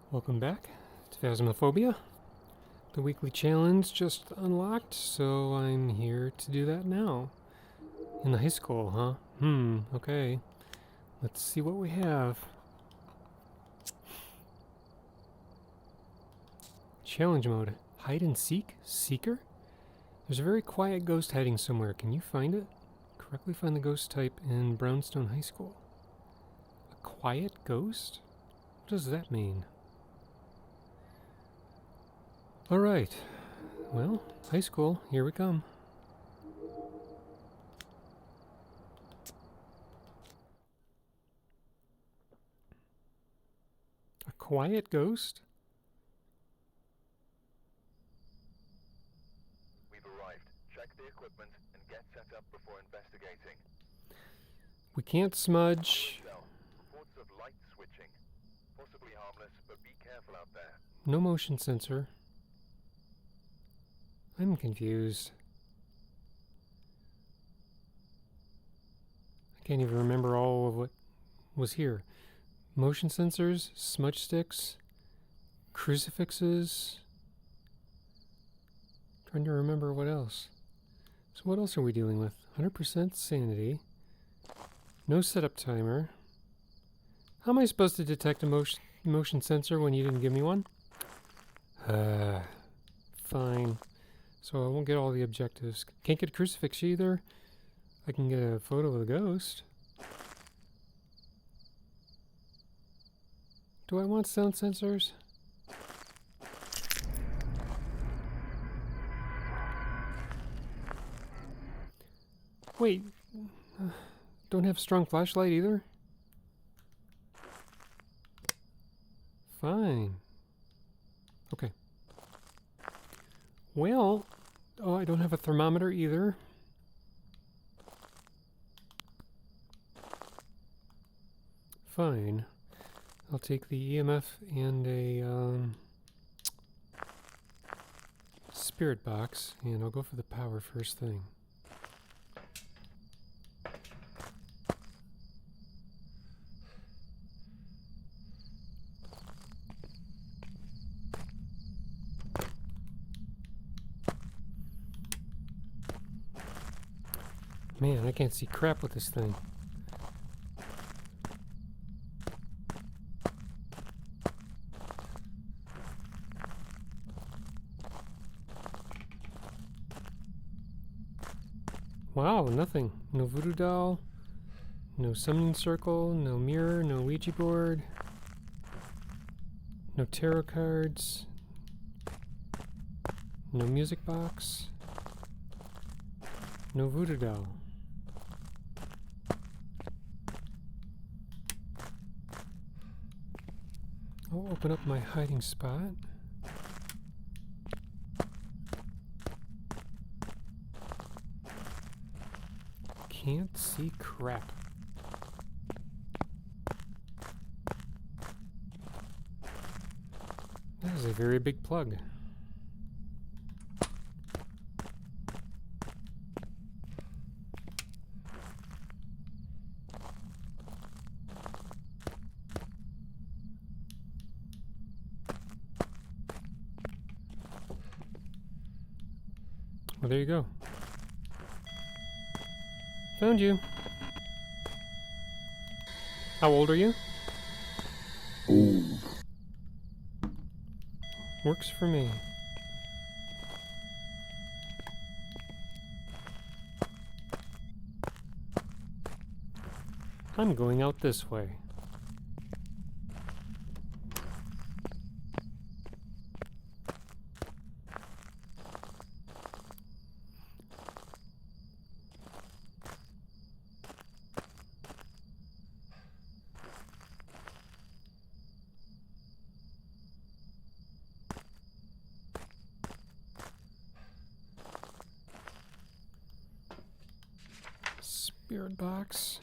Welcome back to Phasmophobia. The weekly challenge just unlocked, so I'm here to do that now. In the high school, huh? Okay. Let's see what we have. Challenge mode. Hide and seek? Seeker? There's a very quiet ghost hiding somewhere. Can you find it? Correctly find the ghost type in Brownstone High School. A quiet ghost? What does that mean? Alright. Well, high school, here we come. A quiet ghost? We've arrived. Check the equipment and get set up before investigating. We can't smudge. Reports of light switching. Possibly harmless, but be careful out there. No motion sensor. I'm confused. I can't even remember all of what was here. Motion sensors, smudge sticks, crucifixes. Trying to remember what else. So what else are we dealing with? 100% sanity. No setup timer. How am I supposed to detect a motion sensor when you didn't give me one? Fine. So I won't get all the objectives. Can't get a crucifix either. I can get a photo of the ghost. Do I want sound sensors? Wait. Don't have strong flashlight either? Fine. Okay. Well, I don't have a thermometer either. Fine. I'll take the EMF and a spirit box, and I'll go for the power first thing. Man, I can't see crap with this thing. Wow, nothing. No voodoo doll, no summoning circle, no mirror, no Ouija board, no tarot cards, no music box, no voodoo doll. I'll open up my hiding spot. Can't see crap. That is a very big plug. Well, there you go. Found you. How old are you? Old. Works for me. I'm going out this way. Spirit box.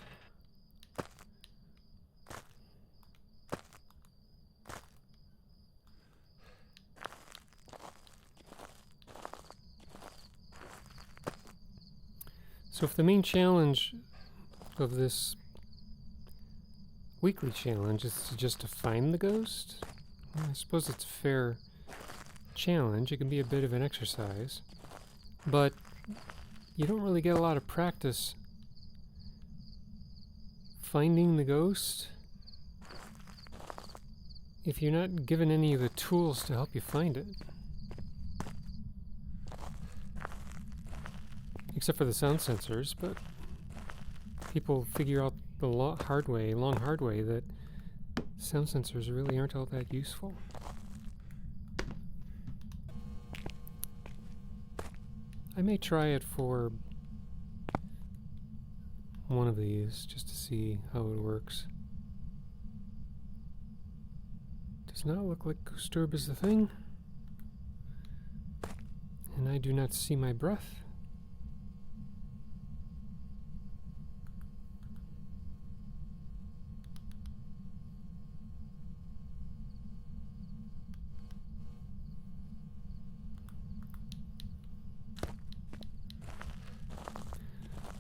So if the main challenge of this weekly challenge is just to find the ghost, I suppose it's a fair challenge. It can be a bit of an exercise, but you don't really get a lot of practice finding the ghost if you're not given any of the tools to help you find it. Except for the sound sensors, but people figure out the long hard way that sound sensors really aren't all that useful. I may try it for one of these just to see how it works. Does not look like Ghost Orb is the thing. And I do not see my breath.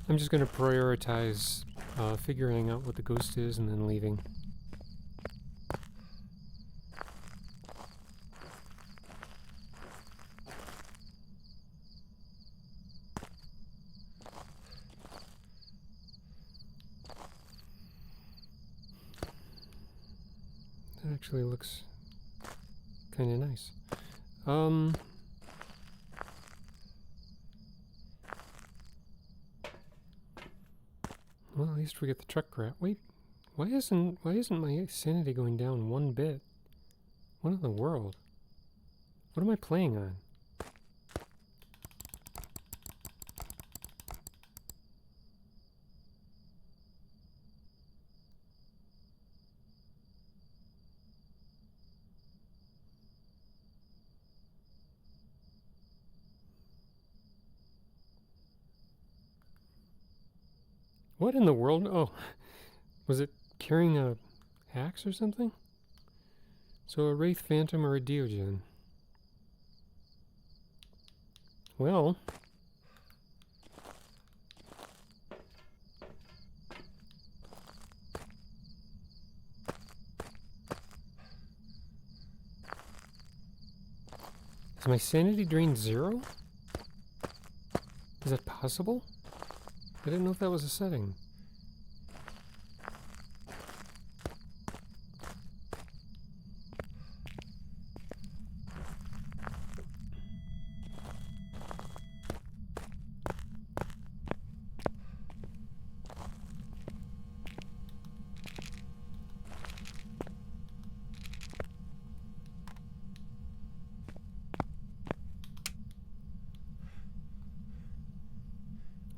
I'm just going to prioritize figuring out what the ghost is and then leaving. That actually looks kind of nice. Well, at least we get the truck crap. Wait, why isn't my sanity going down one bit? What in the world? What am I playing on? What in the world? Oh, was it carrying a axe or something? So a Wraith Phantom or a Deogen? Well, is my sanity drain 0? Is that possible? I didn't know if that was a setting.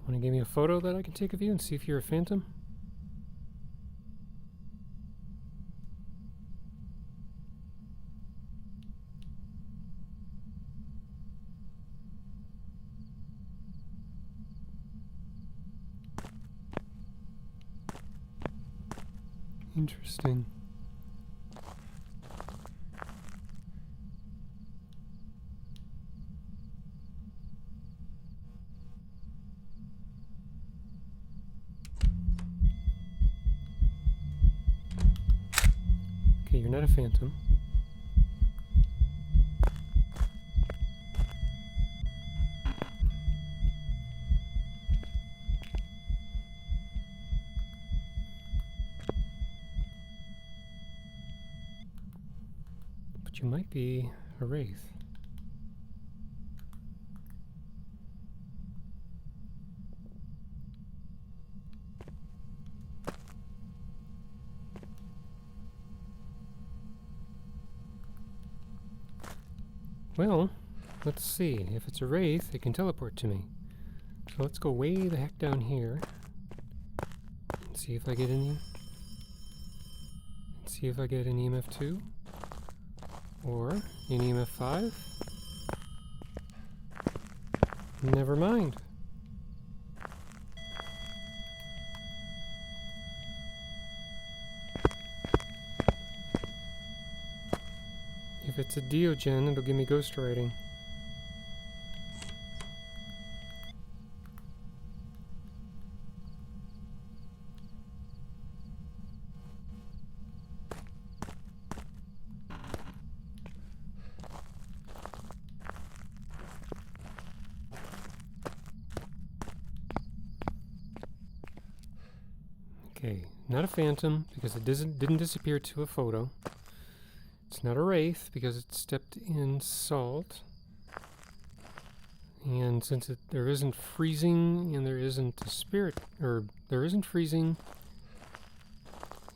Want to give me a photo that I can take of you and see if you're a phantom? Interesting. Okay, you're not a phantom. But you might be a Wraith. Well, let's see. If it's a Wraith, it can teleport to me. So let's go way the heck down here. And see if I get any. See if I get an EMF 2. Or an EMF 5. Never mind. If it's a Deogen, it'll give me ghost writing. Okay, not a phantom because it didn't disappear to a photo. It's not a wraith because it stepped in salt. And since there isn't freezing and there isn't a spirit, or there isn't freezing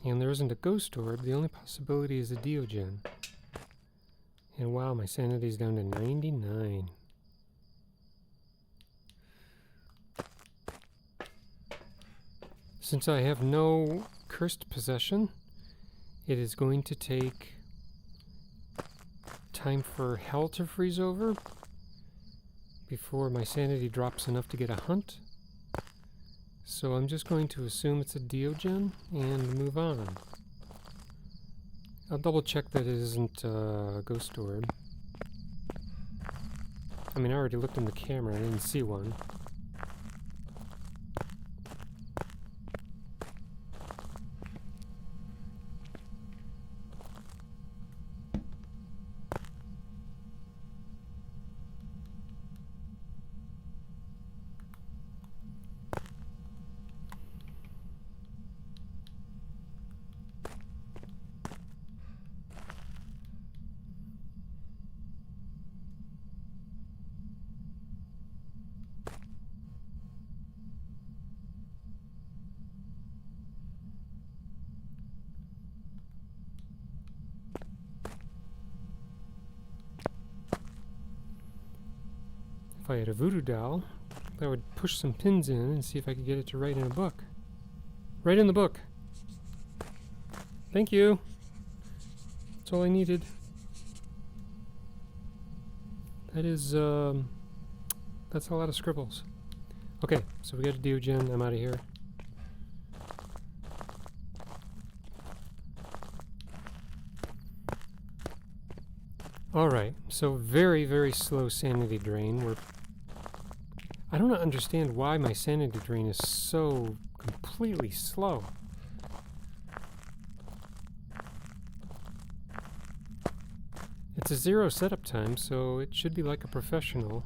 and there isn't a ghost orb, the only possibility is a Deogen. And wow, my sanity's down to 99. Since I have no cursed possession, it is going to take time for hell to freeze over before my sanity drops enough to get a hunt. So I'm just going to assume it's a Deogen and move on. I'll double check that it isn't a ghost orb. I mean, I already looked in the camera, I didn't see one. If I had a voodoo doll, I would push some pins in and see if I could get it to write in a book. Write in the book. Thank you. That's all I needed. That is, that's a lot of scribbles. Okay, so we got a Deogen. I'm out of here. Alright, so very, very slow sanity drain. I don't understand why my sanity drain is so completely slow. It's a 0 setup time, so it should be like a professional.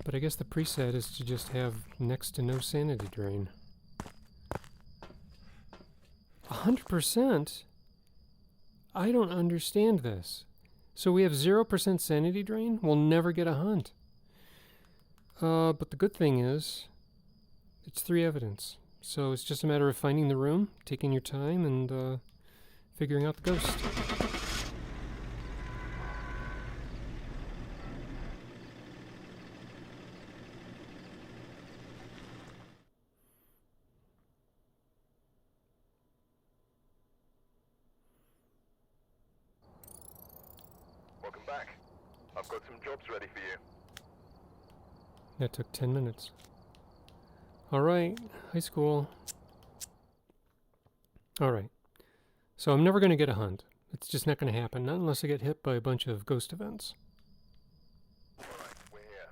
But I guess the preset is to just have next to no sanity drain. 100%? I don't understand this. So we have 0% sanity drain? We'll never get a hunt. But the good thing is, it's 3 evidence. So it's just a matter of finding the room, taking your time, and figuring out the ghost. Welcome back. I've got some jobs ready for you. That took 10 minutes. Alright, high school. Alright. So I'm never going to get a hunt. It's just not going to happen, not unless I get hit by a bunch of ghost events. Alright, we're here.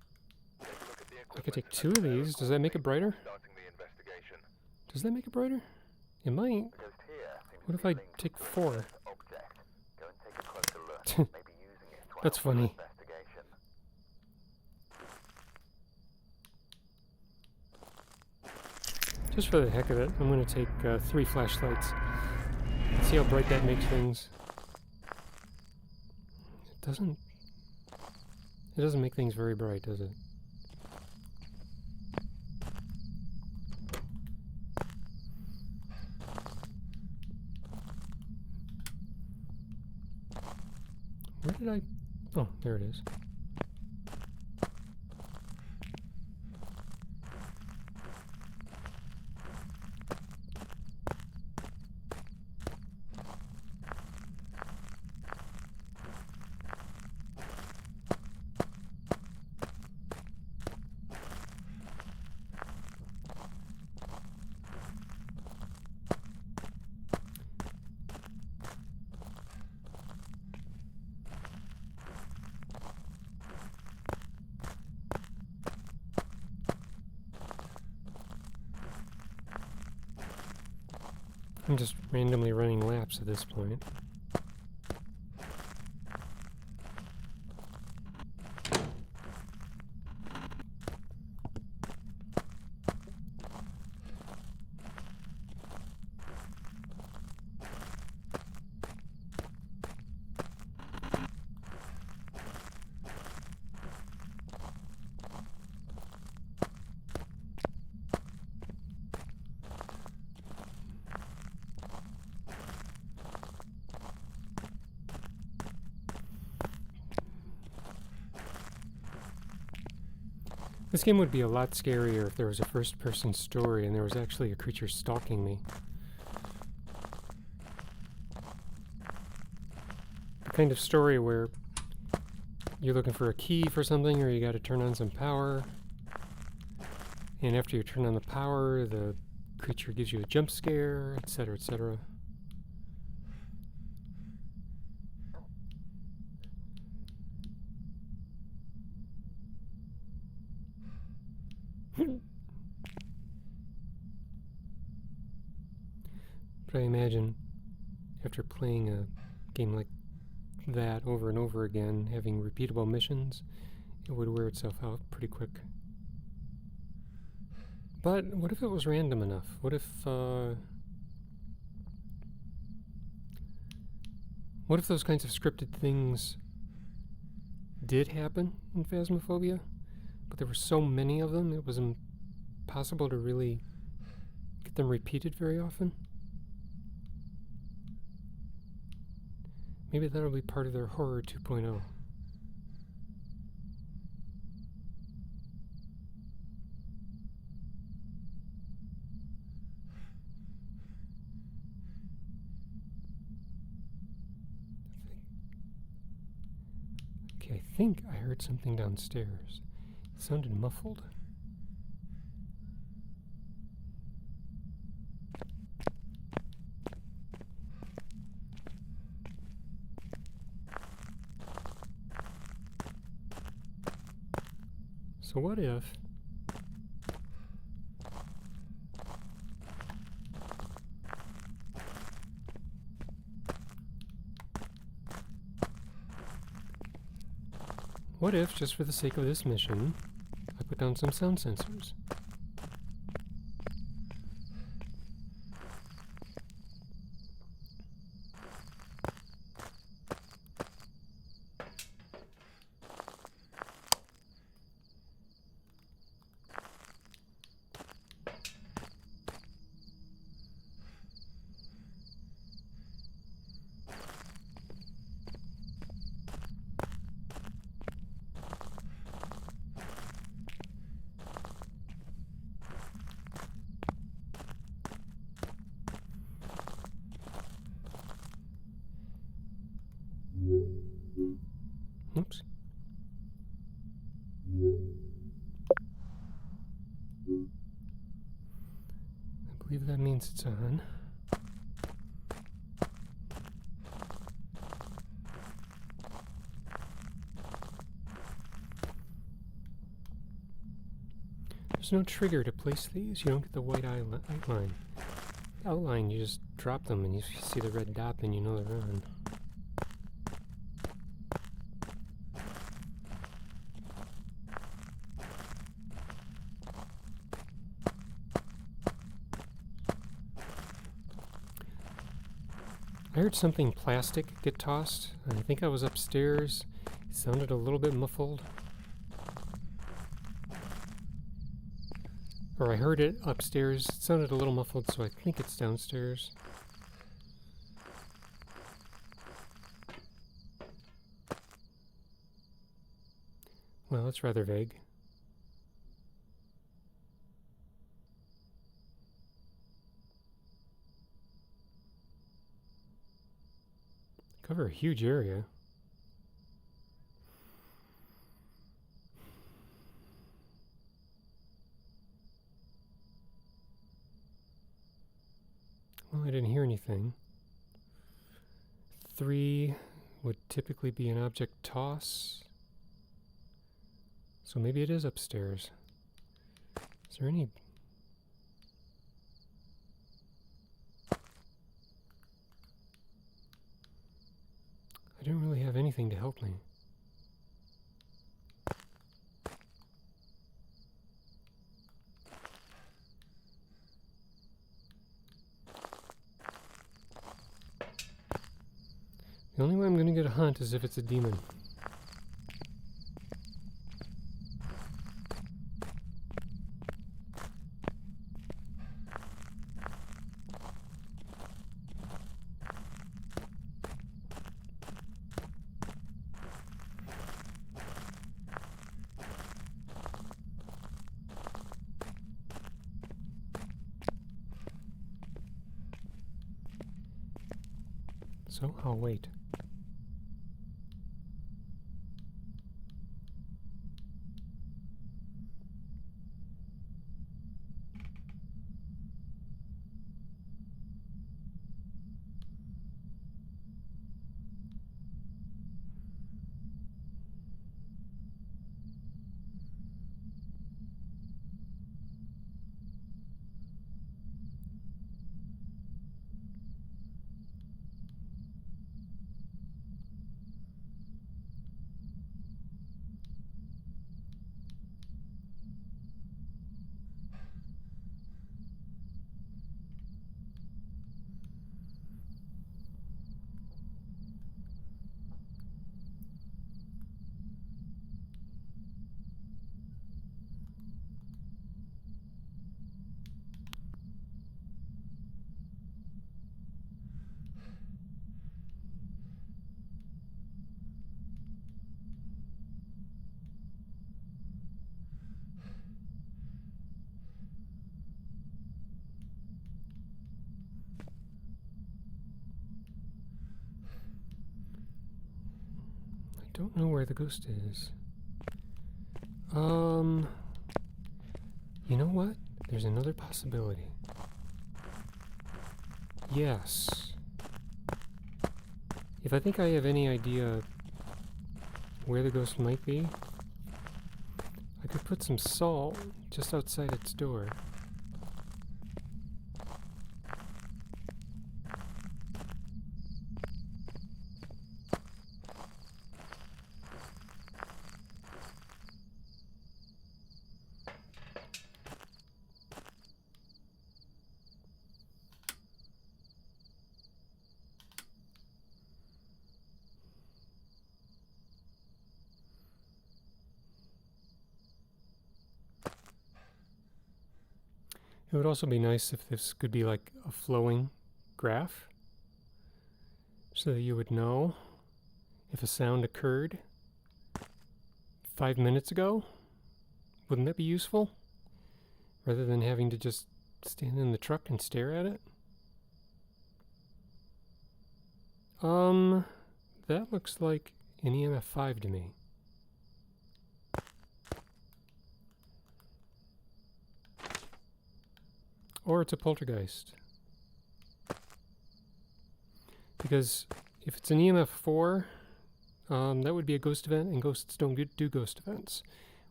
Take a look at the I could equipment take 2 and of prepare these. Does that make it brighter? starting the investigation. Does that make it brighter? It might. The ghost here seems What to if be I linked take to a 4? cursed object. Go and take a closer look. Maybe using it to That's help with funny. investigation. Just for the heck of it, I'm going to take 3 flashlights. See how bright that makes things. It doesn't make things very bright, does it? Where did I... Oh, there it is. I'm just randomly running laps at this point. This game would be a lot scarier if there was a first-person story and there was actually a creature stalking me. The kind of story where you're looking for a key for something or you gotta turn on some power. And after you turn on the power, the creature gives you a jump scare, etc., etc. But I imagine after playing a game like that over and over again, having repeatable missions, it would wear itself out pretty quick. But what if it was random enough? What if those kinds of scripted things did happen in Phasmophobia, but there were so many of them it was impossible to really get them repeated very often? Maybe that'll be part of their horror 2.0. Okay, I think I heard something downstairs. It sounded muffled. So what if just for the sake of this mission, I put down some sound sensors? Oops. I believe that means it's on. There's no trigger to place these. You don't get the white outline. Outline, you just drop them and you see the red dot and you know they're on. I heard something plastic get tossed, and I think I was upstairs. It sounded a little bit muffled. Or I heard it upstairs. It sounded a little muffled, so I think it's downstairs. Well, that's rather vague. Cover a huge area. Well, I didn't hear anything. 3 would typically be an object toss. So maybe it is upstairs. Is there any... I didn't really have anything to help me. The only way I'm going to get a hunt is if it's a demon. So I'll wait. Don't know where the ghost is. You know what? There's another possibility. Yes. If I think I have any idea where the ghost might be, I could put some salt just outside its door. It would also be nice if this could be like a flowing graph, so that you would know if a sound occurred 5 minutes ago. Wouldn't that be useful? Rather than having to just stand in the truck and stare at it? That looks like an EMF 5 to me. Or it's a poltergeist. Because if it's an EMF 4, that would be a ghost event, and ghosts don't do ghost events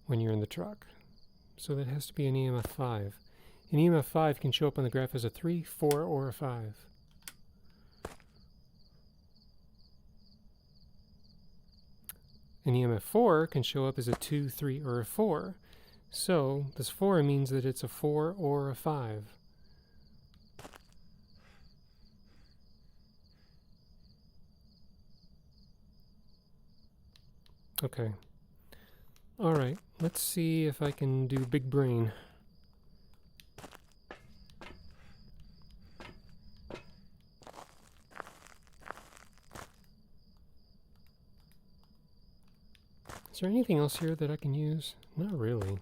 when you're in the truck. So that has to be an EMF 5. An EMF 5 can show up on the graph as a 3, 4, or a 5. An EMF 4 can show up as a 2, 3, or a 4. So this 4 means that it's a 4 or a 5. Okay. Alright, let's see if I can do big brain. Is there anything else here that I can use? Not really.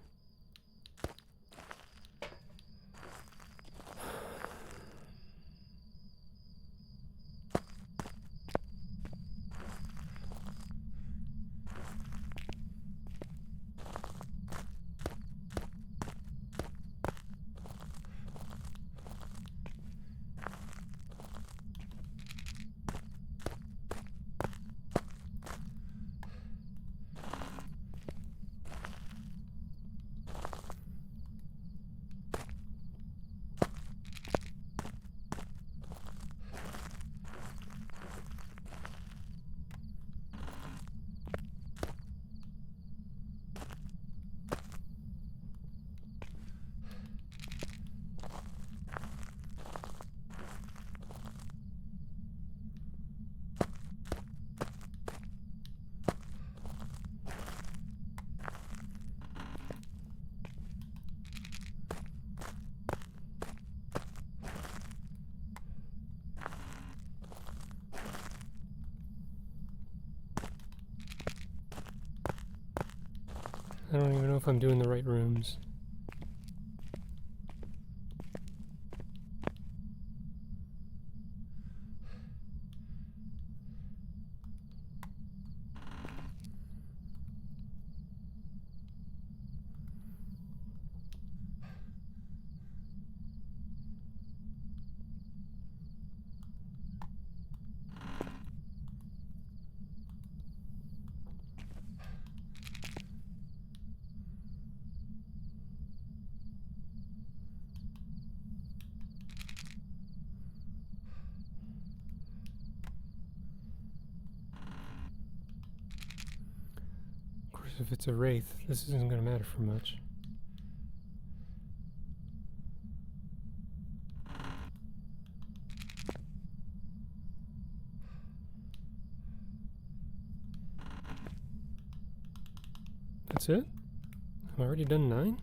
I don't even know if I'm doing the right rooms. if it's a Wraith, this isn't going to matter for much. That's it? I've already done 9?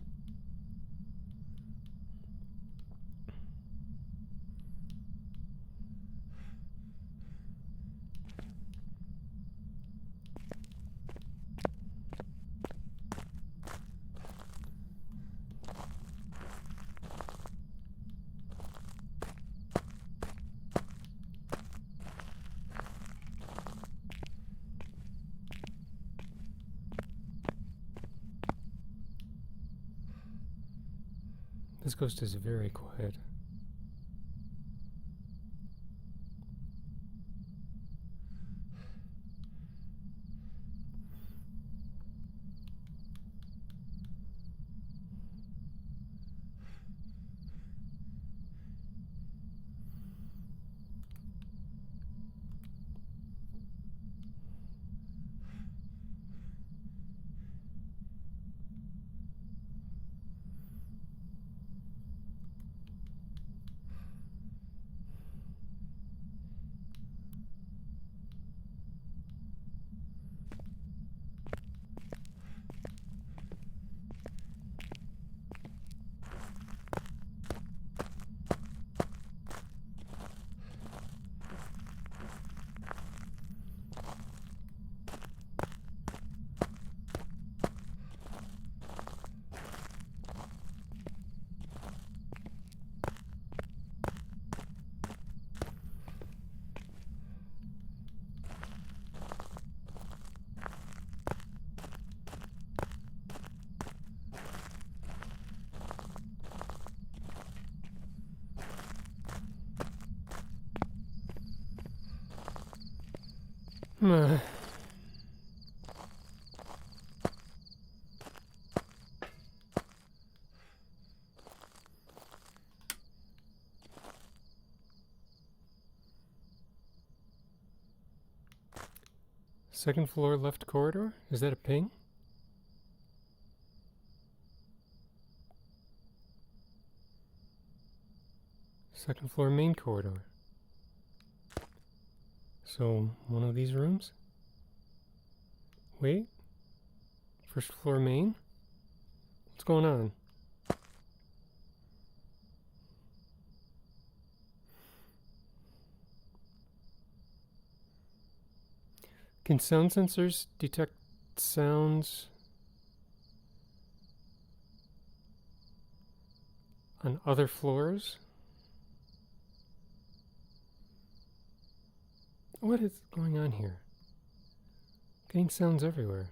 This ghost is very quiet. Second floor left corridor? Is that a ping? Second floor main corridor. So, one of these rooms? Wait. First floor main? What's going on? Can sound sensors detect sounds on other floors? What is going on here? Getting sounds everywhere.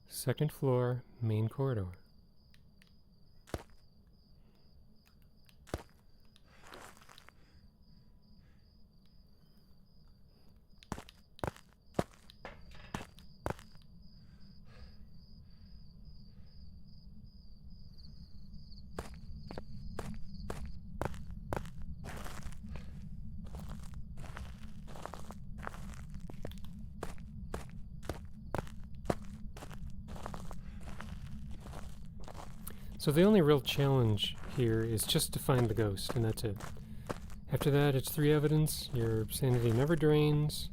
Second floor, main corridor. So the only real challenge here is just to find the ghost, and that's it. After that, it's 3 evidence, your sanity never drains.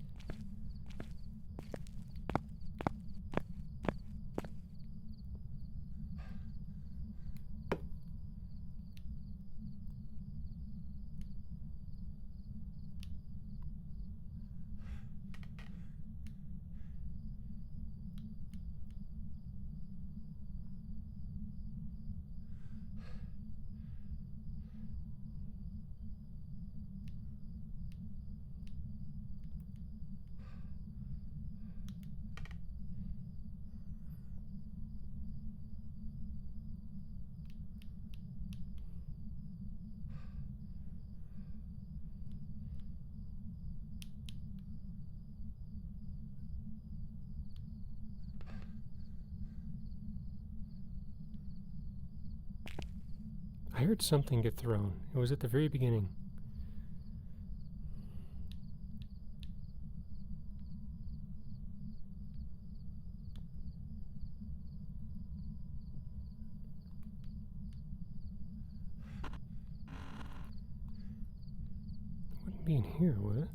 I heard something get thrown. It was at the very beginning. Wouldn't be in here, would it?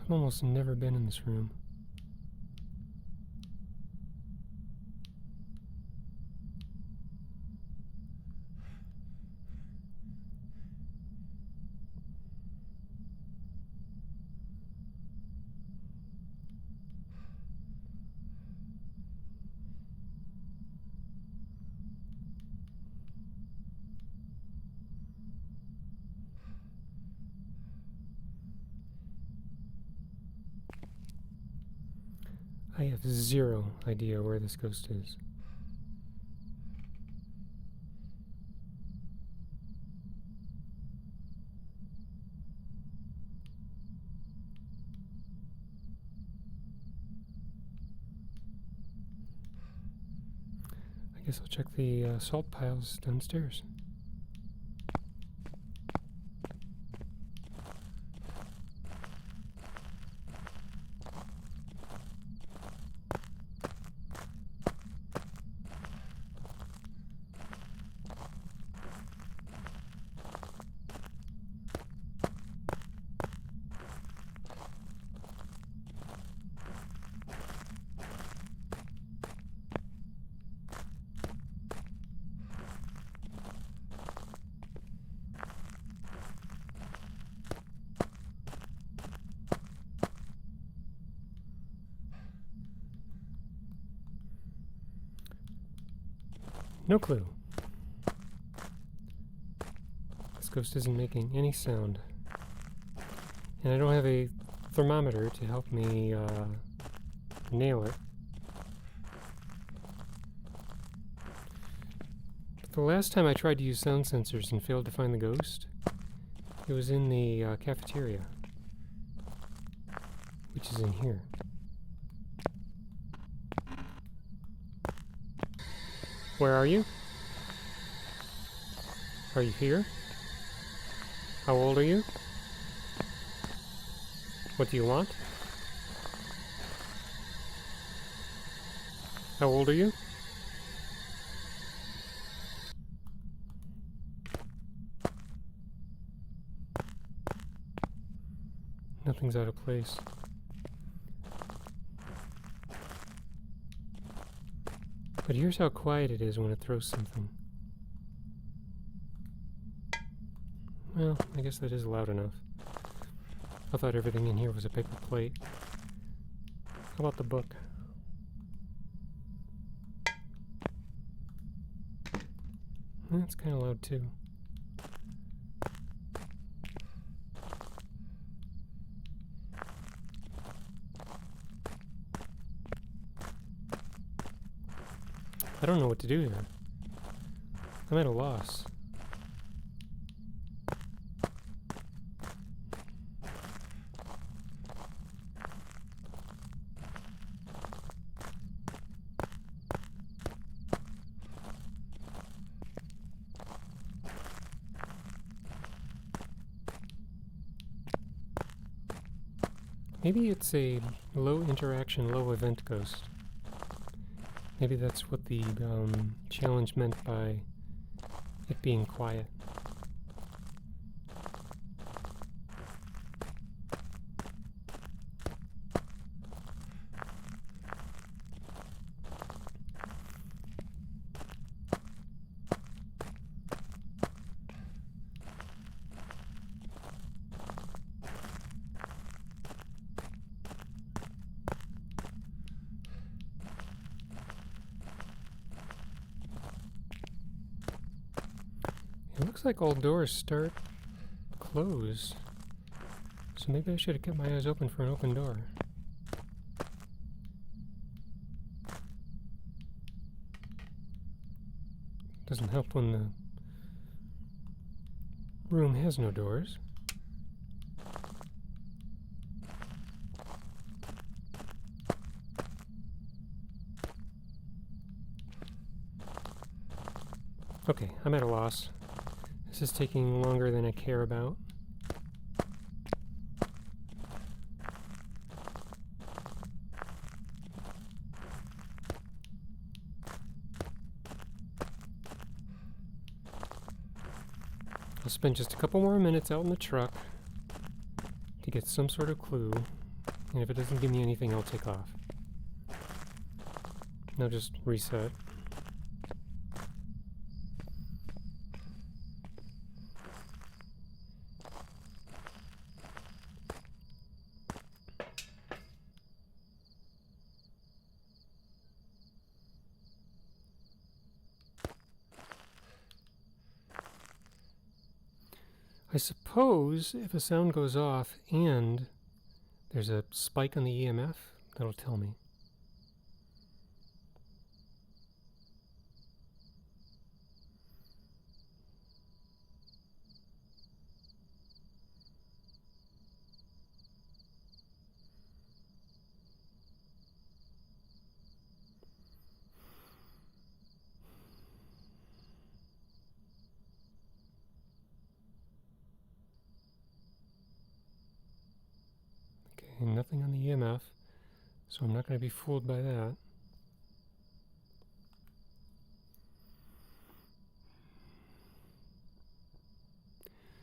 I've almost never been in this room. I have zero idea where this ghost is. I guess I'll check the salt piles downstairs. No clue. This ghost isn't making any sound. And I don't have a thermometer to help me nail it. But the last time I tried to use sound sensors and failed to find the ghost, it was in the cafeteria, which is in here. Where are you? Are you here? How old are you? What do you want? How old are you? Nothing's out of place. But here's how quiet it is when it throws something. Well, I guess that is loud enough. I thought everything in here was a paper plate. How about the book? That's kind of loud too. I don't know what to do here. I'm at a loss. Maybe it's a low interaction, low event ghost. Maybe that's what the challenge meant by it being quiet. It looks like all doors start closed, so maybe I should have kept my eyes open for an open door. Doesn't help when the room has no doors. Okay, I'm at a loss. This is taking longer than I care about. I'll spend just a couple more minutes out in the truck to get some sort of clue, and if it doesn't give me anything, I'll take off. Now just reset. I suppose if a sound goes off and there's a spike on the EMF, that'll tell me. Okay, nothing on the EMF, so I'm not going to be fooled by that.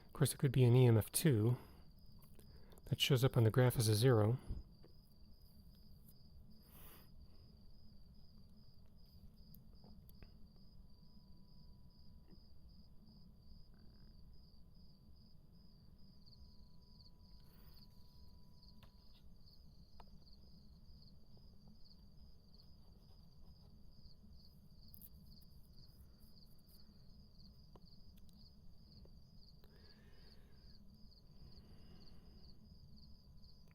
Of course, it could be an EMF 2 that shows up on the graph as a 0.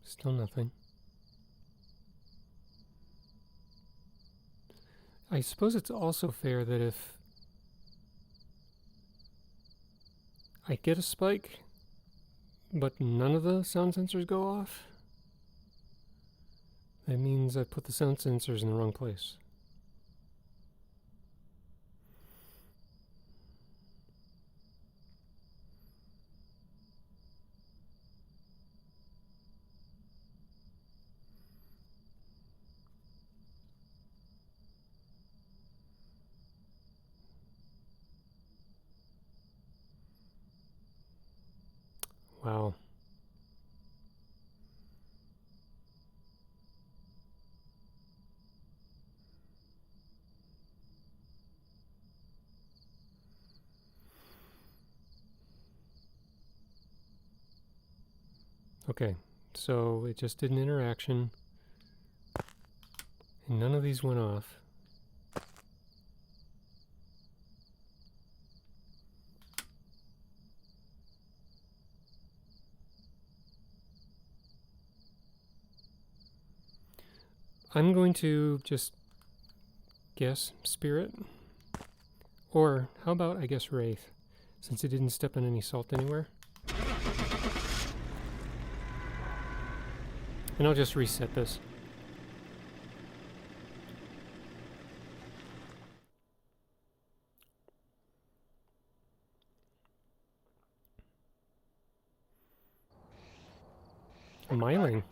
Still nothing. I suppose it's also fair that if I get a spike, but none of the sound sensors go off, that means I put the sound sensors in the wrong place. Wow. Okay, so it just did an interaction, and none of these went off. I'm going to just guess Spirit. Or, how about I guess Wraith, since it didn't step on any salt anywhere. And I'll just reset this. Myling.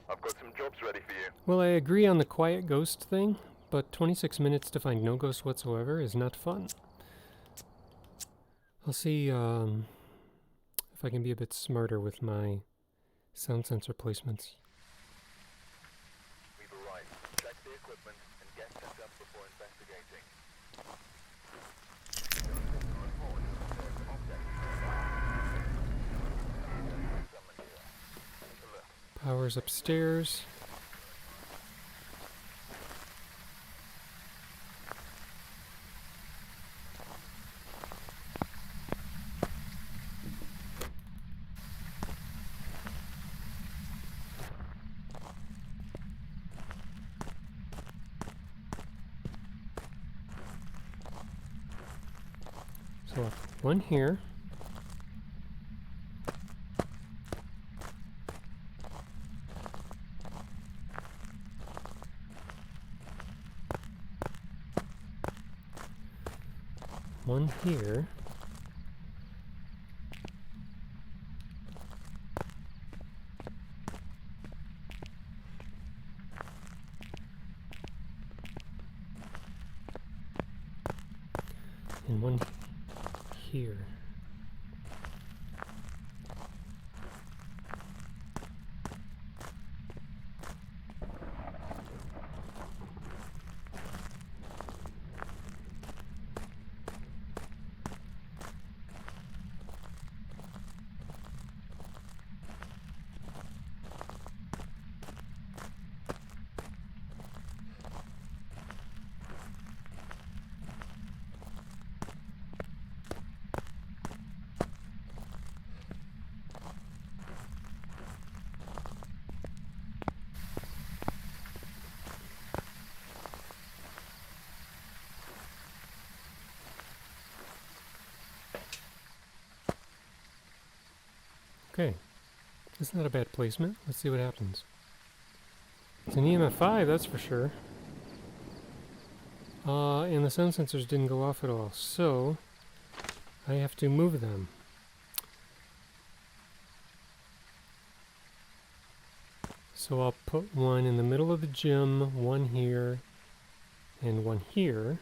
I've got some jobs ready for you. Well, I agree on the quiet ghost thing, but 26 minutes to find no ghost whatsoever is not fun. I'll see if I can be a bit smarter with my sound sensor placements. We've arrived. Check the equipment and get set up before investigating. Power's upstairs. So one here. One here. And one here. Okay, that's not a bad placement. Let's see what happens. It's an EMF 5, that's for sure. And the sound sensors didn't go off at all, so I have to move them. So I'll put one in the middle of the gym, one here, and one here.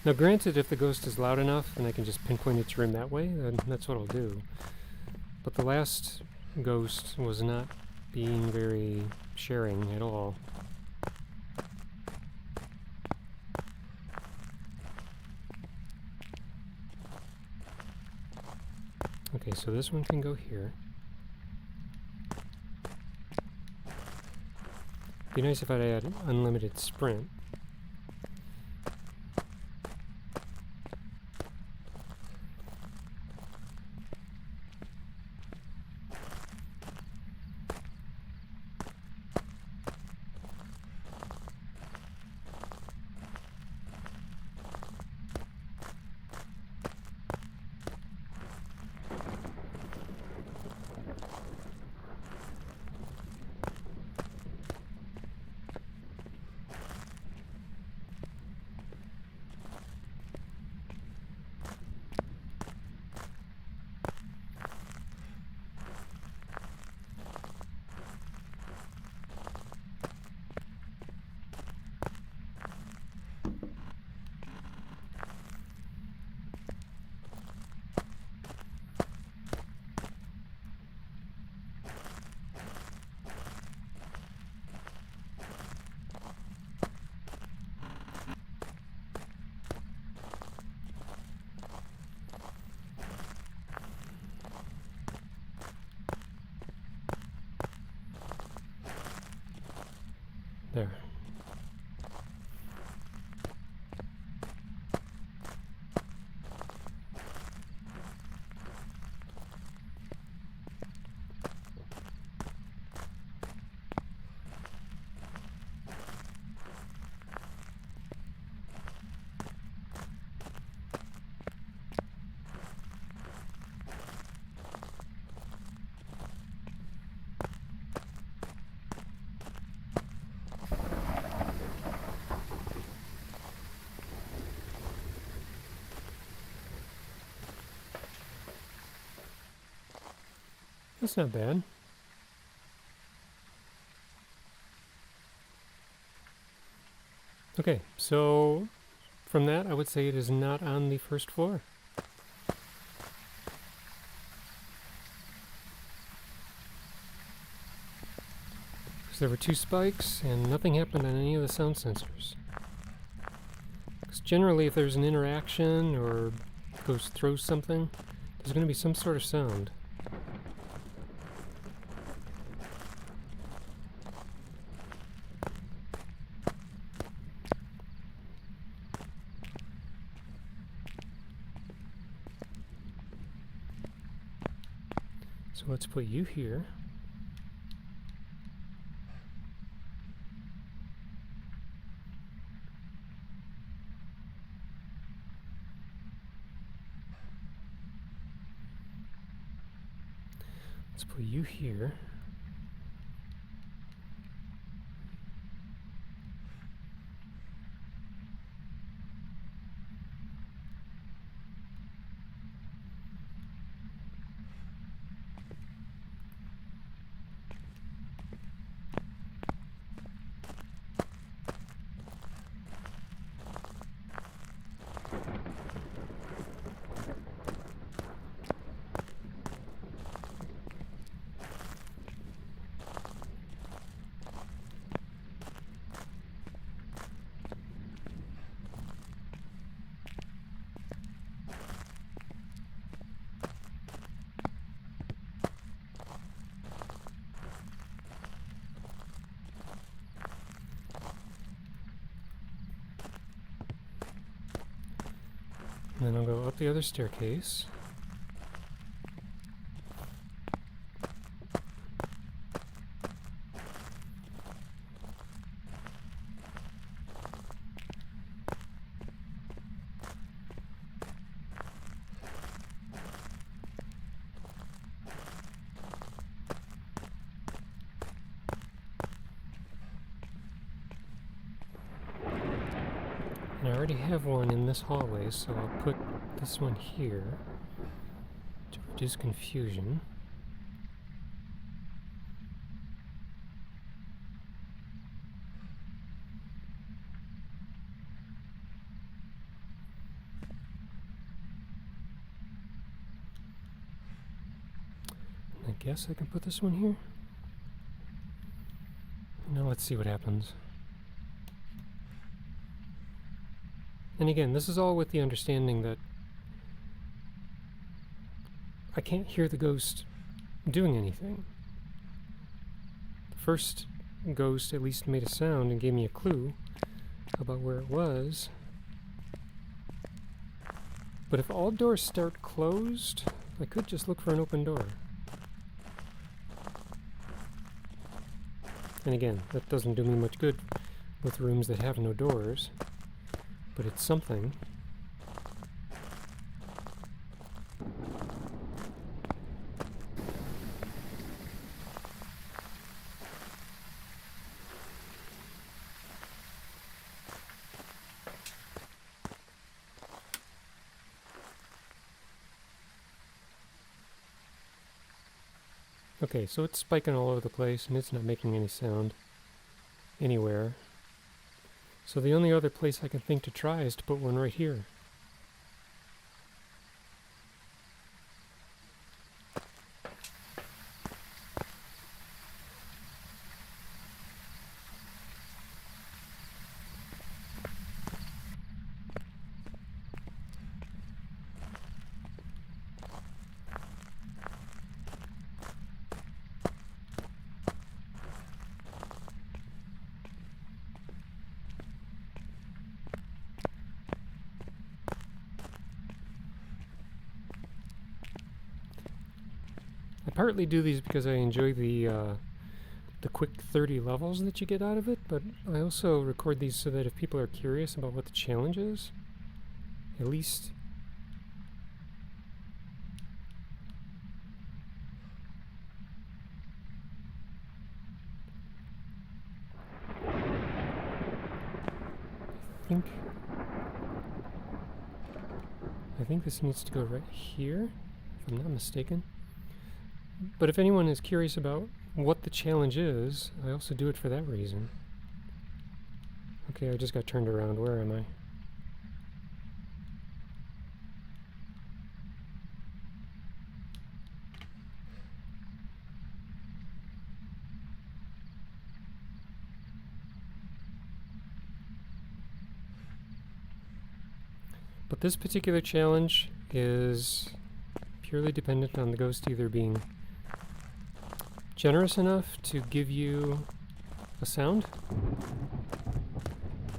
Now granted, if the ghost is loud enough and I can just pinpoint its room that way, then that's what I'll do. But the last ghost was not being very sharing at all. Okay, so this one can go here. Be nice if I'd had unlimited sprint. There. That's not bad. Okay, so from that I would say it is not on the first floor. Because there were 2 spikes and nothing happened on any of the sound sensors. Because generally if there's an interaction or goes through something, there's going to be some sort of sound. So let's put you here. Let's put you here. And then I'll go up the other staircase. And I already have one in this hallway, so I'll put this one here to reduce confusion. And I guess I can put this one here. Now let's see what happens. And again, this is all with the understanding that I can't hear the ghost doing anything. The first ghost at least made a sound and gave me a clue about where it was. But if all doors start closed, I could just look for an open door. And again, that doesn't do me much good with rooms that have no doors. But it's something. Okay, so it's spiking all over the place and it's not making any sound anywhere. So the only other place I can think to try is to put one right here. I partly do these because I enjoy the quick 30 levels that you get out of it, but I also record these so that if people are curious about what the challenge is, at least I think this needs to go right here, if I'm not mistaken. But if anyone is curious about what the challenge is, I also do it for that reason. Okay, I just got turned around. Where am I? But this particular challenge is purely dependent on the ghost either being generous enough to give you a sound,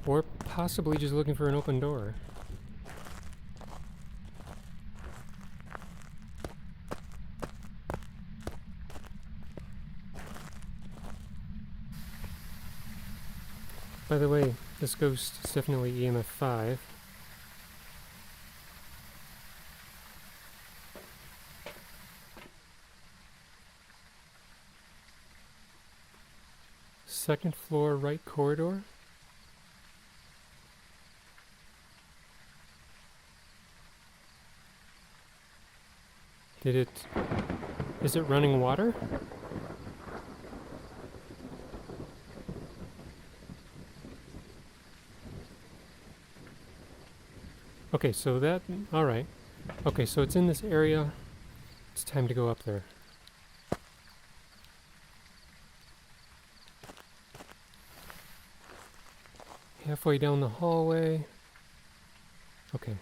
or possibly just looking for an open door. By the way, this ghost is definitely EMF 5. second floor right corridor. Is it running water? Okay, so that, alright. Okay, so it's in this area. It's time to go up there. Halfway down the hallway. Okay.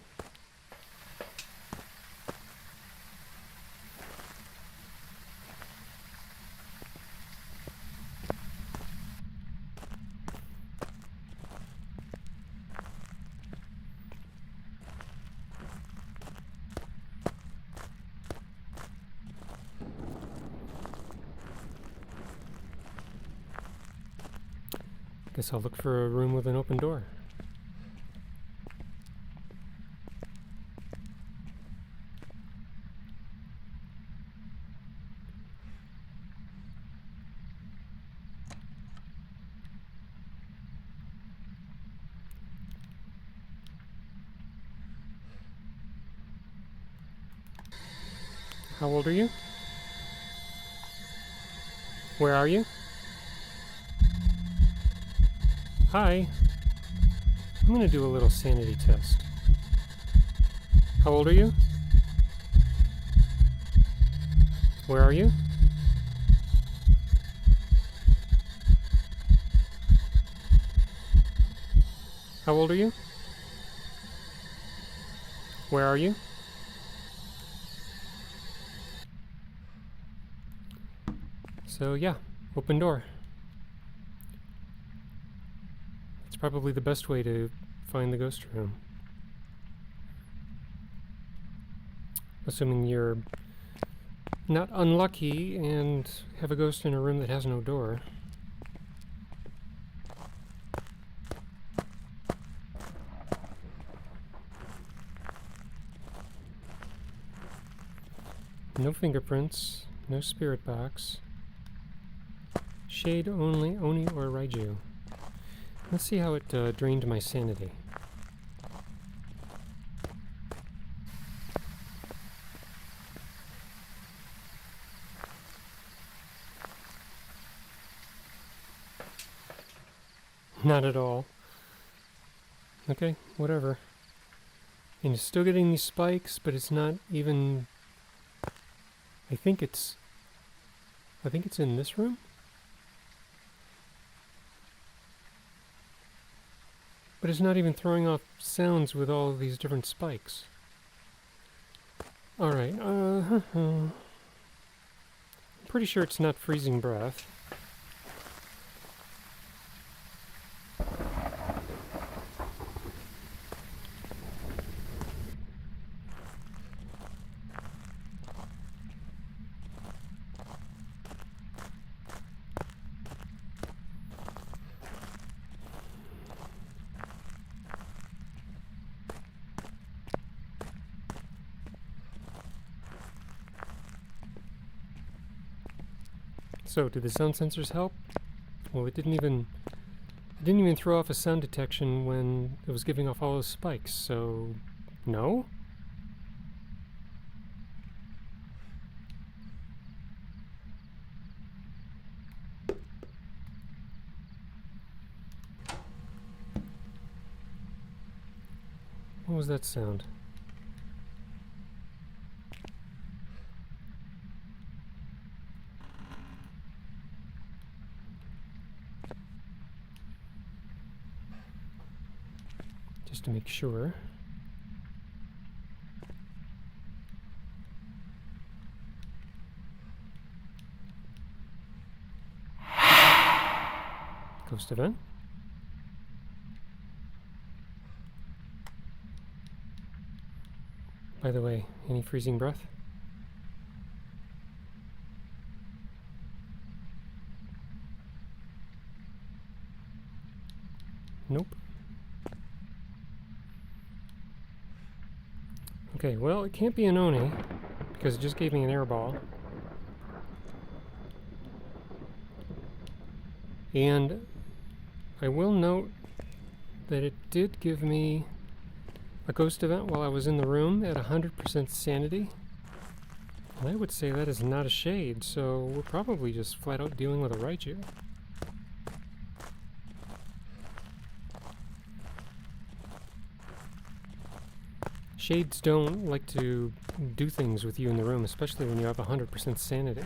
Guess I'll look for a room with an open door. How old are you? Where are you? Hi. I'm going to do a little sanity test. How old are you? Where are you? How old are you? Where are you? So yeah, open door. It's probably the best way to find the ghost room. Assuming you're not unlucky and have a ghost in a room that has no door. No fingerprints, no spirit box. Shade only, Oni or Raiju. Let's see how it drained my sanity. Not at all. Okay, whatever. And it's still getting these spikes, but it's not even... I think it's in this room? But it's not even throwing off sounds with all of these different spikes. Alright, I'm pretty sure it's not freezing breath. So, did the sound sensors help? Well, it didn't even throw off a sound detection when it was giving off all those spikes, so no? What was that sound? Just to make sure. Ghost event. By the way, any freezing breath? Nope. Okay, well, it can't be an Oni, because it just gave me an air ball. And I will note that it did give me a ghost event while I was in the room at 100% sanity. And I would say that is not a shade, so we're probably just flat out dealing with a Raiju. Shades don't like to do things with you in the room, especially when you have 100% sanity.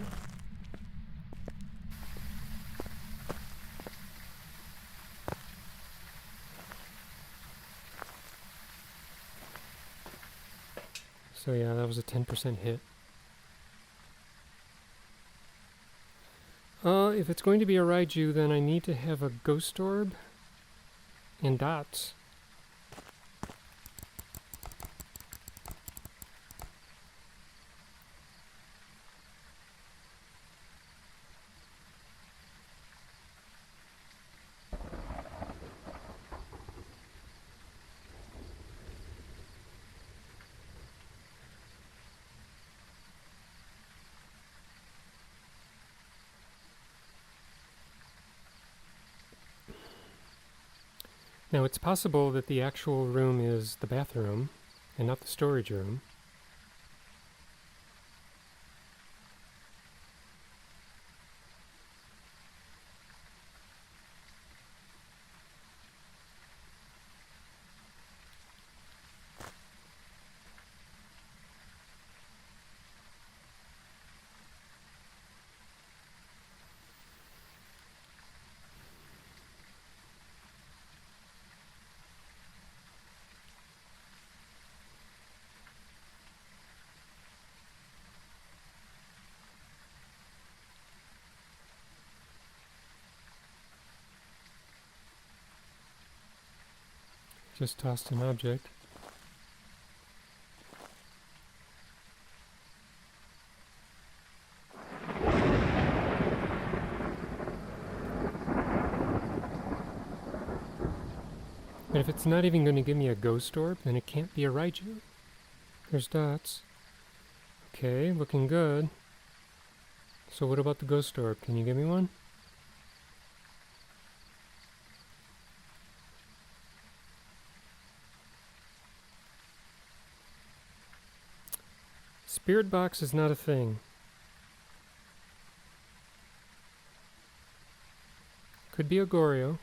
So yeah, that was a 10% hit. If it's going to be a Raiju, then I need to have a Ghost Orb and dots. Now, it's possible that the actual room is the bathroom and not the storage room. Just tossed an object. But if it's not even going to give me a Ghost Orb, then it can't be a Raiju. There's dots. Okay, looking good. So what about the Ghost Orb? Can you give me one? Spirit box is not a thing. Could be a Goryo,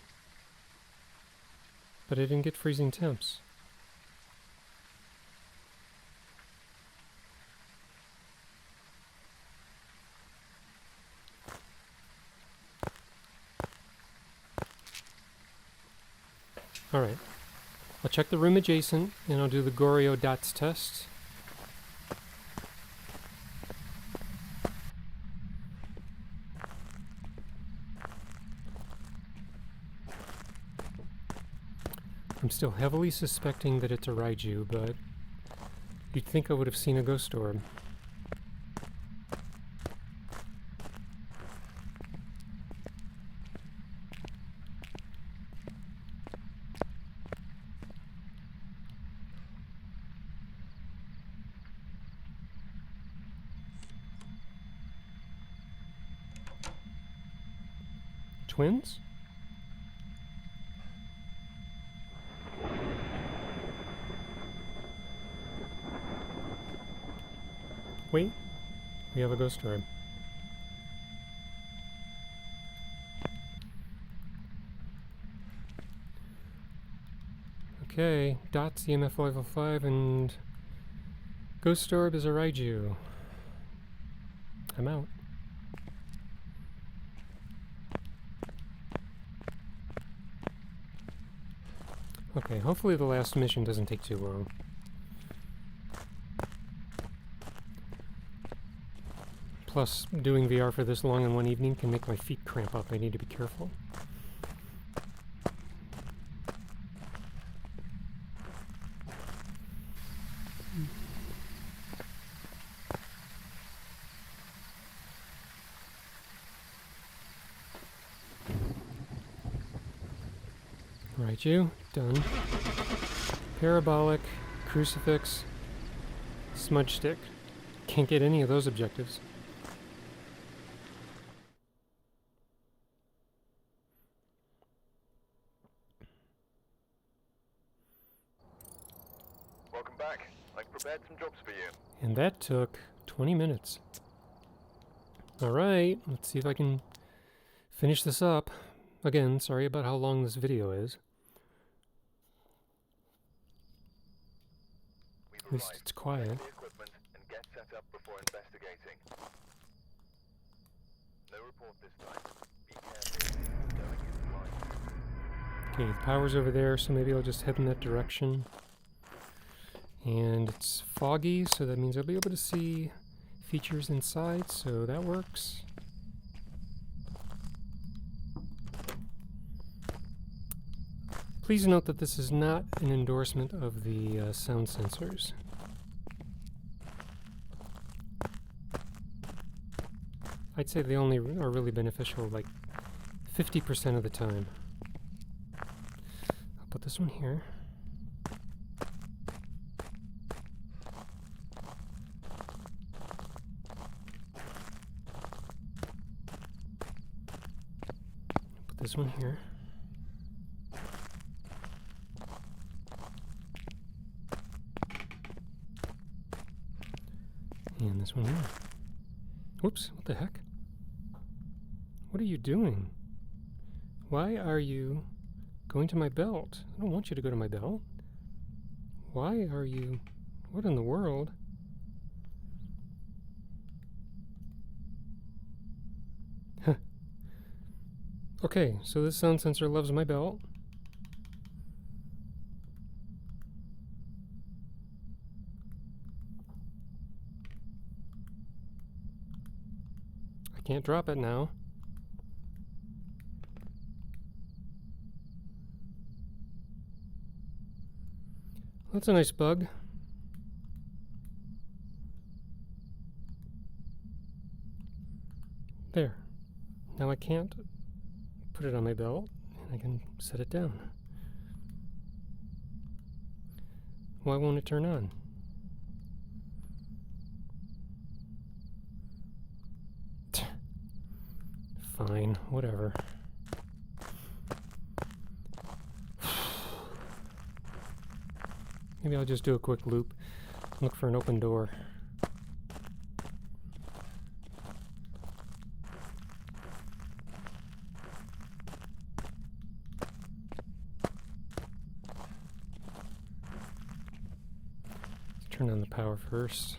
but I didn't get freezing temps. Alright, I'll check the room adjacent and I'll do the Goryo dots test. I'm still heavily suspecting that it's a Raiju, but you'd think I would have seen a Ghost Orb. Twins? Wait, we have a Ghost Orb. Okay, dots EMF level 5 and Ghost Orb is a Raiju. I'm out. Okay, hopefully the last mission doesn't take too long. Plus, doing VR for this long in one evening can make my feet cramp up. I need to be careful. Raiju, done. Parabolic, crucifix, smudge stick. Can't get any of those objectives. Welcome back. I've prepared some jobs for you. And that took 20 minutes. Alright, let's see if I can finish this up. Again, sorry about how long this video is. At least it's quiet. Check the equipment and get set up before investigating. No report this time. Be careful. Going is blind. Okay, the power's over there, so maybe I'll just head in that direction. And it's foggy, so that means I'll be able to see features inside, so that works. Please note that this is not an endorsement of the sound sensors. I'd say they only are really beneficial like 50% of the time. I'll put this one here. Put this one here. And this one here. Whoops, what the heck? What are you doing? Why are you going to my belt? I don't want you to go to my belt. Why are you... What in the world? Huh. Okay, so this sound sensor loves my belt. I can't drop it now. That's a nice bug. There. Now I can't put it on my belt, and I can set it down. Why won't it turn on? Fine, whatever. Maybe I'll just do a quick loop, look for an open door. Let's turn on the power first.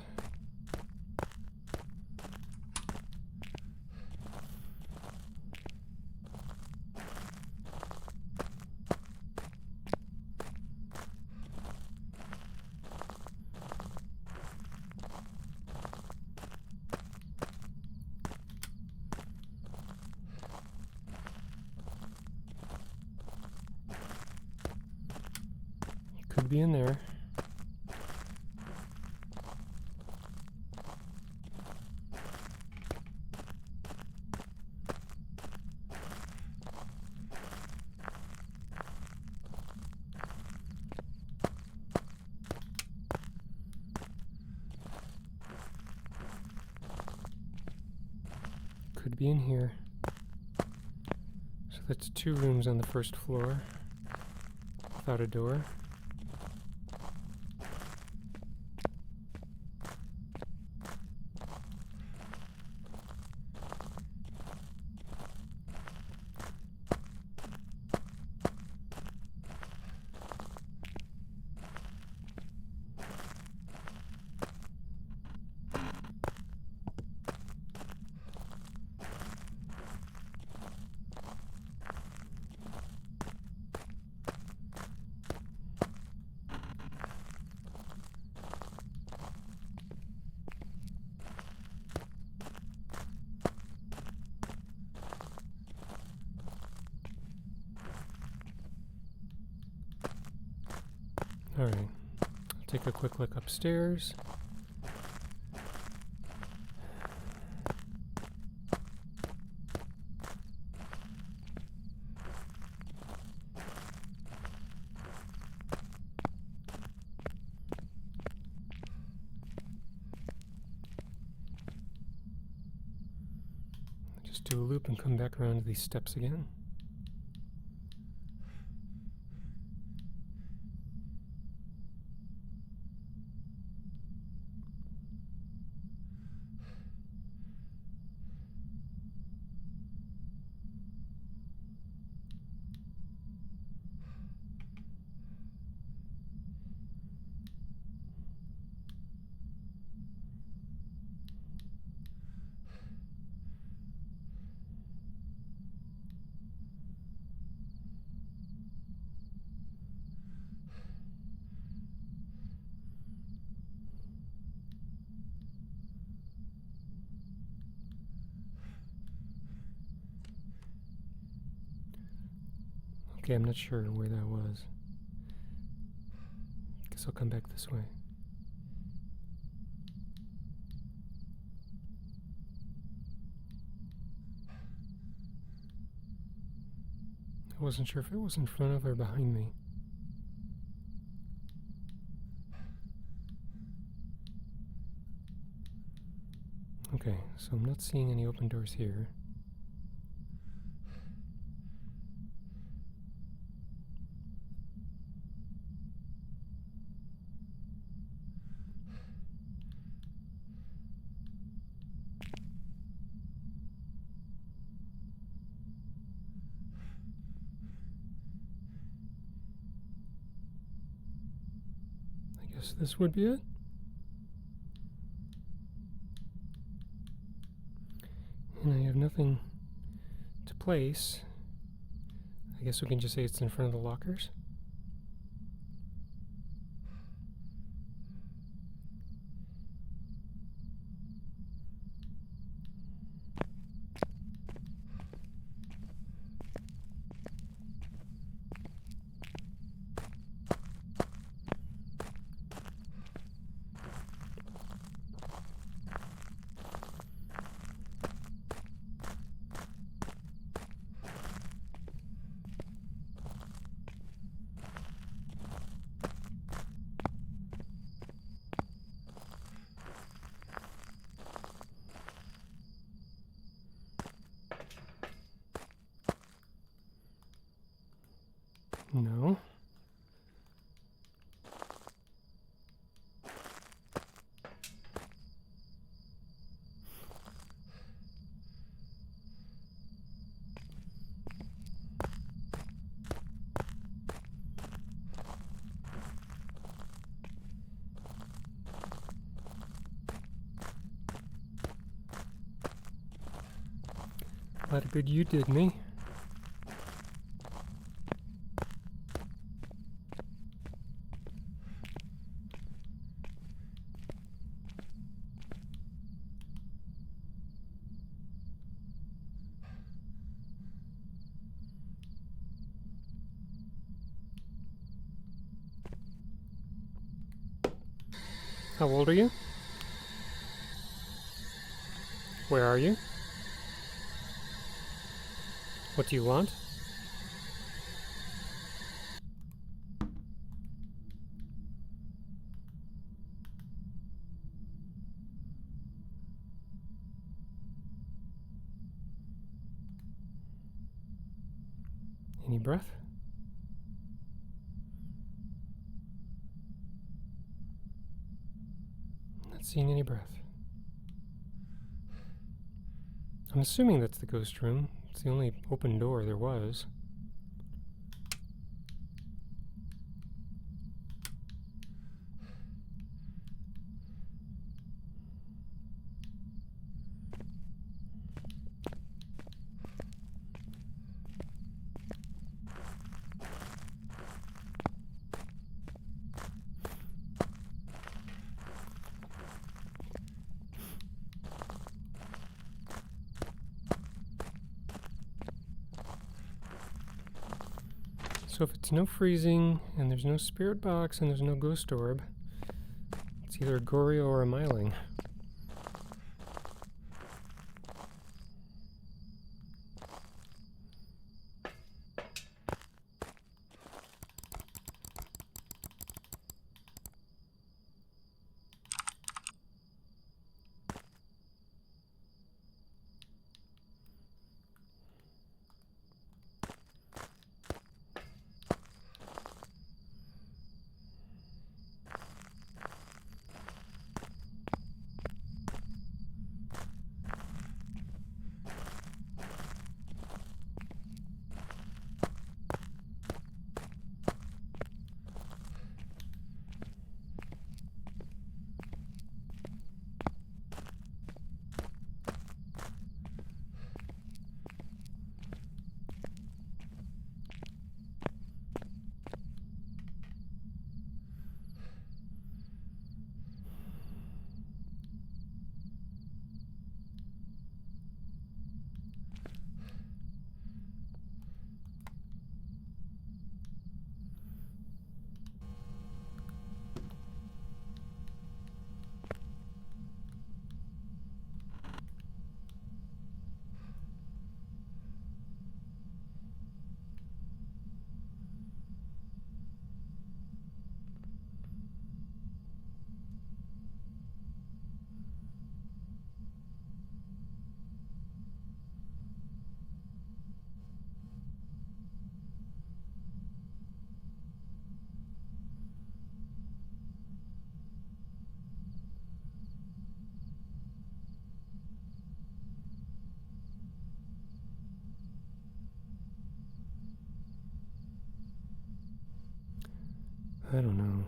Could be in there. Could be in here. So that's 2 rooms on the first floor without a door. Alright, I'll take a quick look upstairs. Just do a loop and come back around to these steps again. Okay, I'm not sure where that was. Guess I'll come back this way. I wasn't sure if it was in front of or behind me. Okay, so I'm not seeing any open doors here. I guess this would be it. And I have nothing to place. I guess we can just say it's in front of the lockers. No. A lot of good you did me. How old are you? Where are you? What do you want? Any breath? Not seeing any breath. I'm assuming that's the ghost room. It's the only open door there was. So if it's no freezing, and there's no spirit box, and there's no ghost orb, it's either a Goryo or a Myling. I don't know.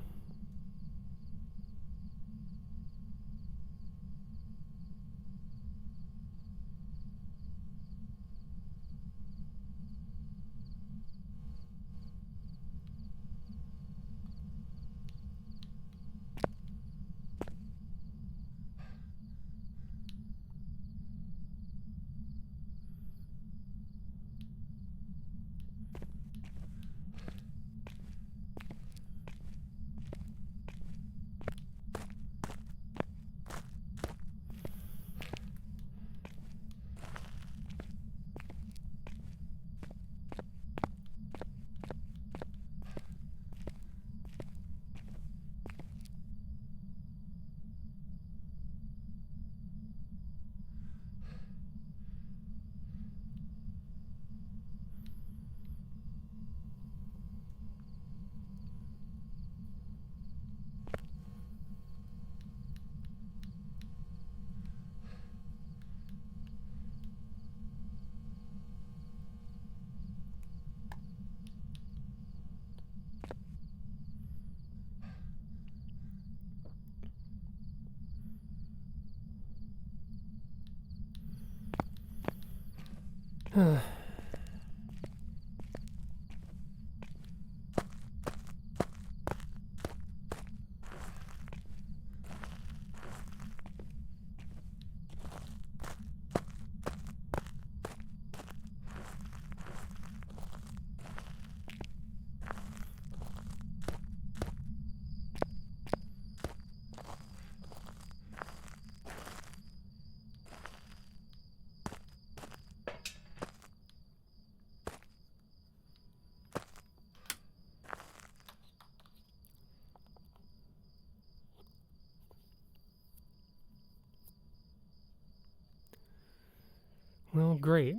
Well, great.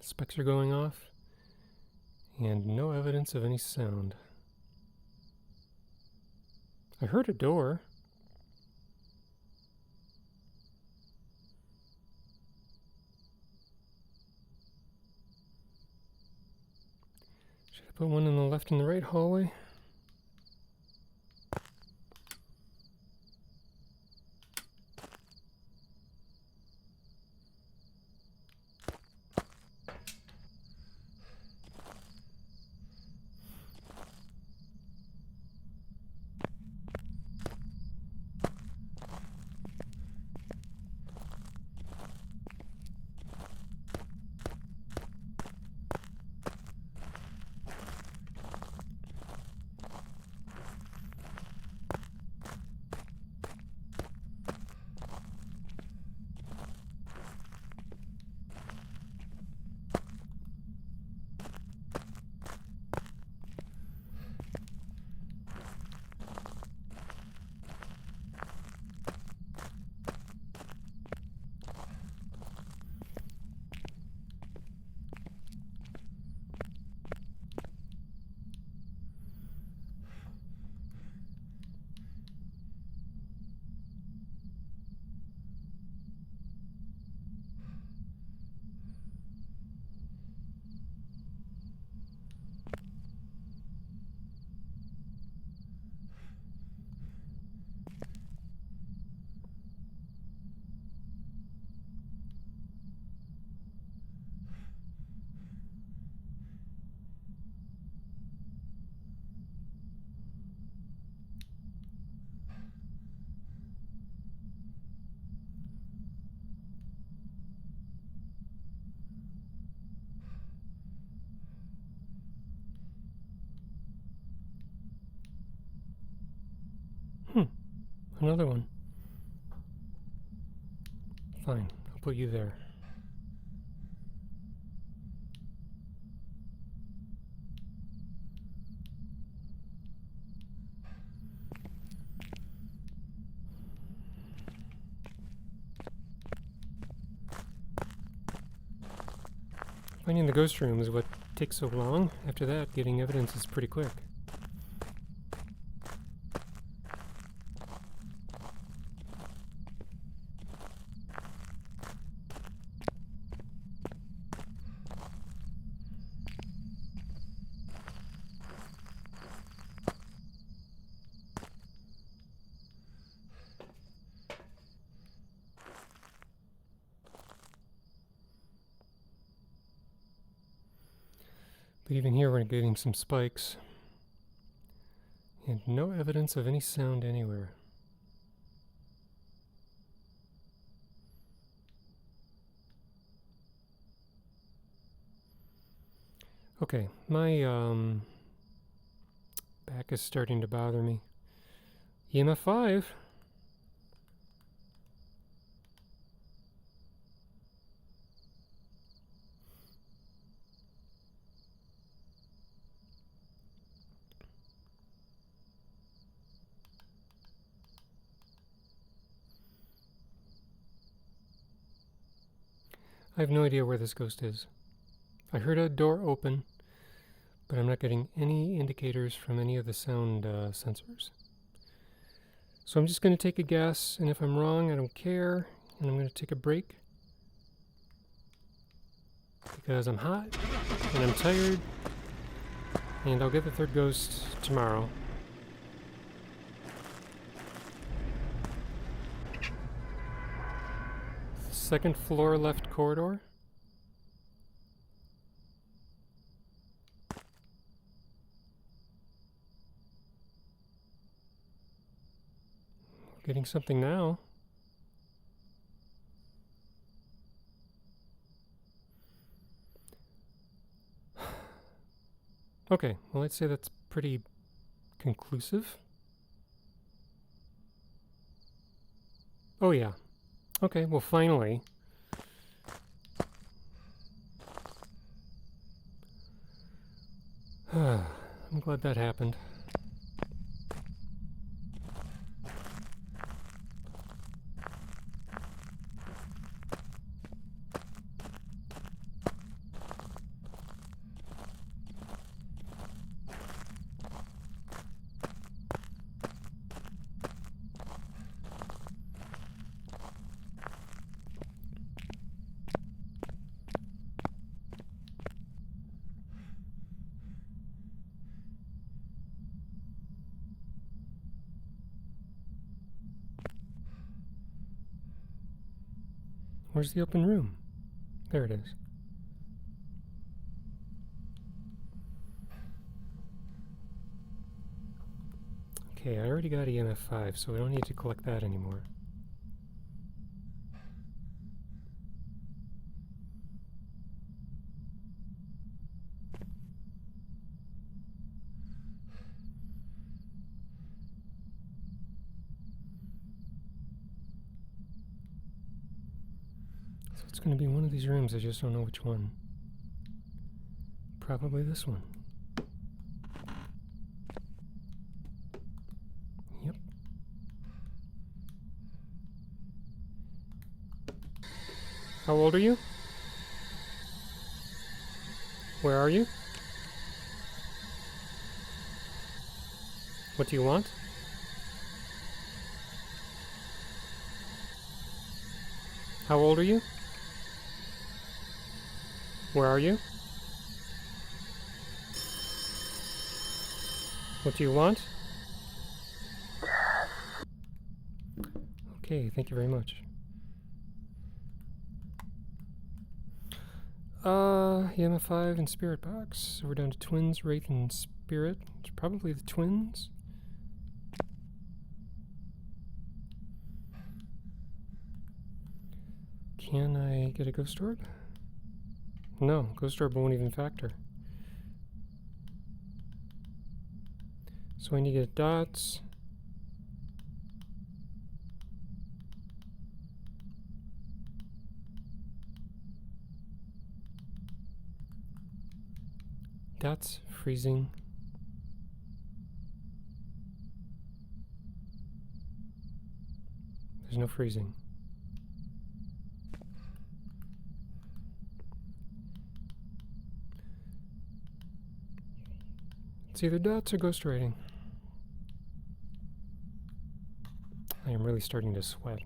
Specs are going off, and no evidence of any sound. I heard a door. Should I put one in the left and the right hallway? Another one. Fine, I'll put you there. Finding the ghost room is what takes so long. After that, getting evidence is pretty quick. even here we're getting some spikes. And no evidence of any sound anywhere. Okay, my back is starting to bother me. EMF 5. I have no idea where this ghost is. I heard a door open, but I'm not getting any indicators from any of the sound sensors. So I'm just going to take a guess, and if I'm wrong, I don't care, and I'm going to take a break. Because I'm hot, and I'm tired, and I'll get the third ghost tomorrow. Second floor left corridor. Getting something now. Okay, well, I'd say that's pretty conclusive. Oh yeah. Okay, well, finally. I'm glad that happened. Where's the open room? There it is. Okay, I already got EMF 5, so we don't need to collect that anymore. So it's going to be one of these rooms, I just don't know which one. Probably this one. Yep. How old are you? Where are you? What do you want? How old are you? Where are you? What do you want? Okay, thank you very much. EMF 5 and Spirit Box. So we're down to twins, Wraith, and Spirit. It's probably the twins. Can I get a ghost orb? No, ghost orb won't even factor. So I need to get dots. Dots, freezing. There's no freezing. It's either dots or ghost writing. I am really starting to sweat.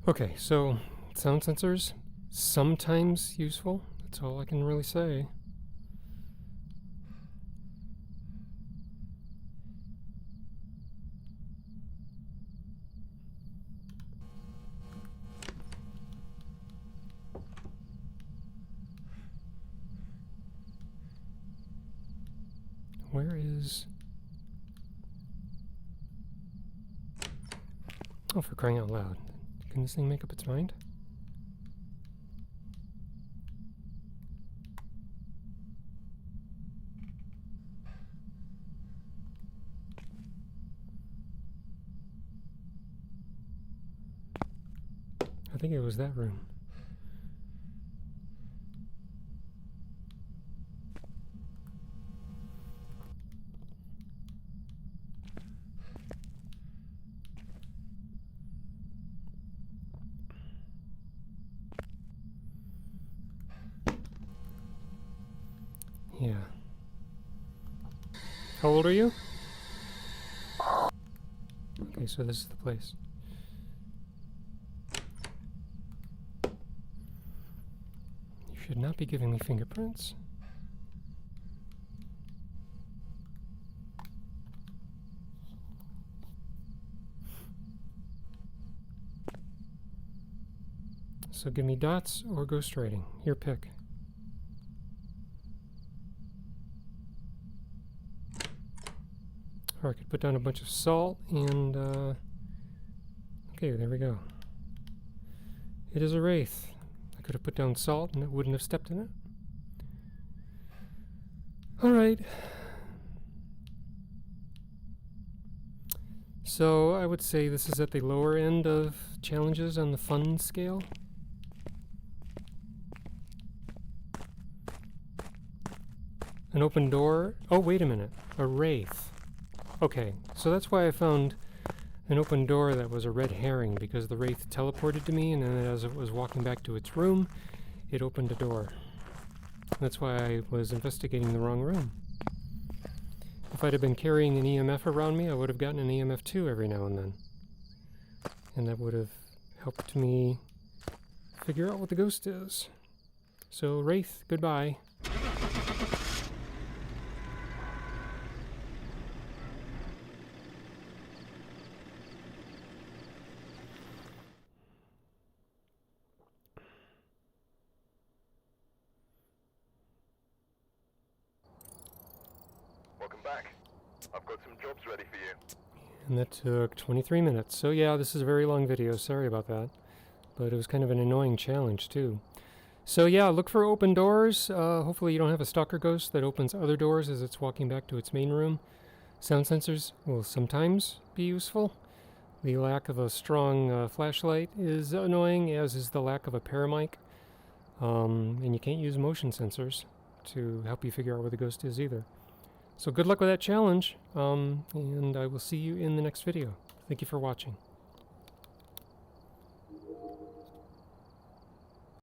Okay, so sound sensors, sometimes useful. That's all I can really say. Where is... Oh, for crying out loud. Can this thing make up its mind? I think it was that room. Yeah. How old are you? Okay, so this is the place. You should not be giving me fingerprints. So give me dots or ghostwriting. Your pick. Or I could put down a bunch of salt and, okay, there we go. It is a wraith. I could have put down salt and it wouldn't have stepped in it. Alright. So I would say this is at the lower end of challenges on the fun scale. An open door. Oh, wait a minute. A wraith. Okay, so that's why I found an open door that was a red herring, because the wraith teleported to me, and then as it was walking back to its room, it opened a door. That's why I was investigating the wrong room. If I'd have been carrying an EMF around me, I would have gotten an EMF 2 every now and then. And that would have helped me figure out what the ghost is. So, wraith, goodbye. Welcome back. I've got some jobs ready for you. And that took 23 minutes. So yeah, this is a very long video. Sorry about that. But it was kind of an annoying challenge too. So yeah, look for open doors. Hopefully you don't have a stalker ghost that opens other doors as it's walking back to its main room. Sound sensors will sometimes be useful. The lack of a strong flashlight is annoying, as is the lack of a paramic. And you can't use motion sensors to help you figure out where the ghost is either. So good luck with that challenge, and I will see you in the next video. Thank you for watching.